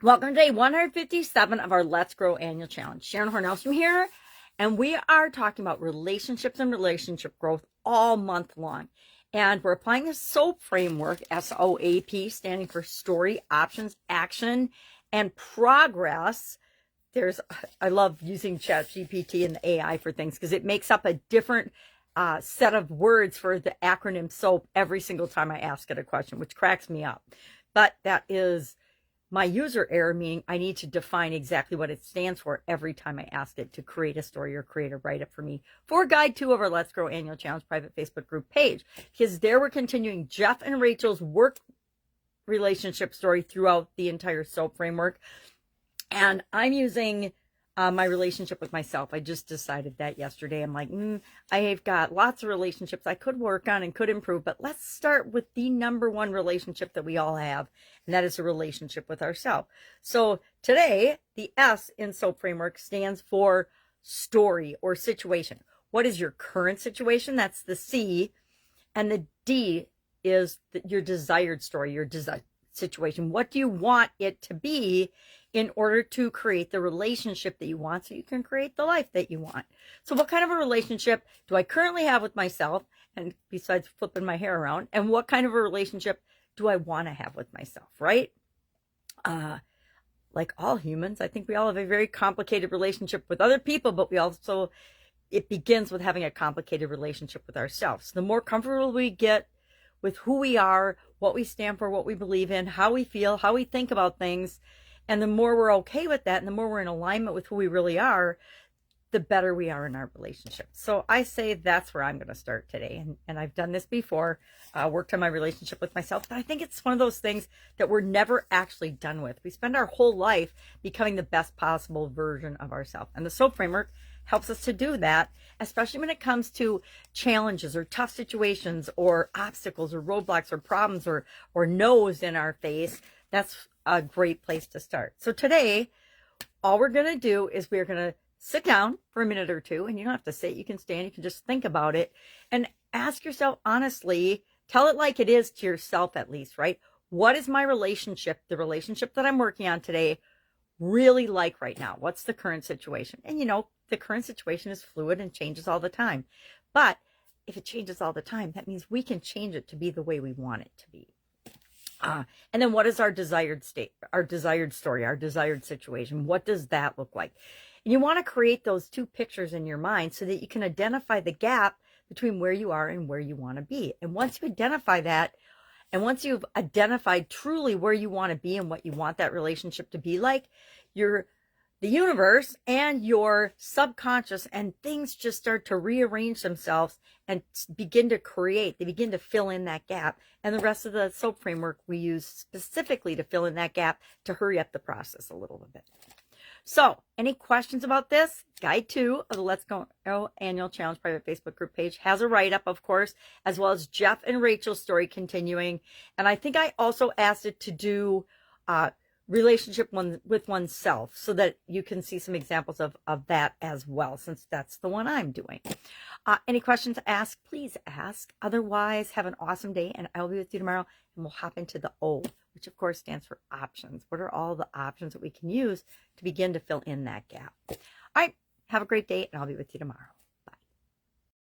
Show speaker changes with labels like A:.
A: Welcome to day 157 of our Let's Grow annual challenge. Sharon Horne-Ellstrom here, and we are talking about relationships and relationship growth all month long. And we're applying the SOAP framework, SOAP, standing for story, options, action, and progress. I love using ChatGPT and the AI for things because it makes up a different set of words for the acronym SOAP every single time I ask it a question, which cracks me up. But that is my user error, meaning I need to define exactly what it stands for every time I ask it to create a story or create a write-up for me for Guide 2 of our Let's Grow Annual Challenge private Facebook group page. Because there we're continuing Jeff and Rachel's work relationship story throughout the entire SOAP framework. And I'm using my relationship with myself. I just decided that yesterday. I'm like, I've got lots of relationships I could work on and could improve, but let's start with the number one relationship that we all have, and that is a relationship with ourselves. So today, the S in SOAP framework stands for story or situation. What is your current situation? That's the C. And the D is your desired story, your desired situation. What do you want it to be in order to create the relationship that you want so you can create the life that you want? So what kind of a relationship do I currently have with myself, and besides flipping my hair around, and what kind of a relationship do I want to have with myself, right? Like all humans, I think we all have a very complicated relationship with other people, but it begins with having a complicated relationship with ourselves. The more comfortable we get with who we are, what we stand for, what we believe in, how we feel, how we think about things, and the more we're okay with that, and the more we're in alignment with who we really are, the better we are in our relationship. So I say that's where I'm going to start today. And I've done this before, worked on my relationship with myself, but I think it's one of those things that we're never actually done with. We spend our whole life becoming the best possible version of ourselves. And the SOAP framework helps us to do that, especially when it comes to challenges or tough situations or obstacles or roadblocks or problems or no's in our face. That's a great place to start. So today, all we're going to do is we're going to sit down for a minute or two, and you don't have to sit, you can stand, you can just think about it and ask yourself honestly, tell it like it is to yourself at least, right? What is my relationship, the relationship that I'm working on today, really like right now? What's the current situation? And the current situation is fluid and changes all the time. But if it changes all the time, that means we can change it to be the way we want it to be. And then what is our desired state, our desired story, our desired situation? What does that look like? And you want to create those two pictures in your mind so that you can identify the gap between where you are and where you want to be. And once you identify that, and once you've identified truly where you want to be and what you want that relationship to be like, the universe and your subconscious and things just start to rearrange themselves and begin to create. They begin to fill in that gap. And the rest of the SOAP framework we use specifically to fill in that gap to hurry up the process a little bit. So, any questions about this? Guide 2 of the Let's Go Annual Challenge private Facebook group page has a write-up, of course, as well as Jeff and Rachel's story continuing. And I think I also asked it to do relationship with oneself so that you can see some examples of that as well, since that's the one I'm doing. Any questions to ask, please ask. Otherwise, have an awesome day, and I'll be with you tomorrow, and we'll hop into the O, which of course stands for options. What are all the options that we can use to begin to fill in that gap? All right, have a great day, and I'll be with you tomorrow.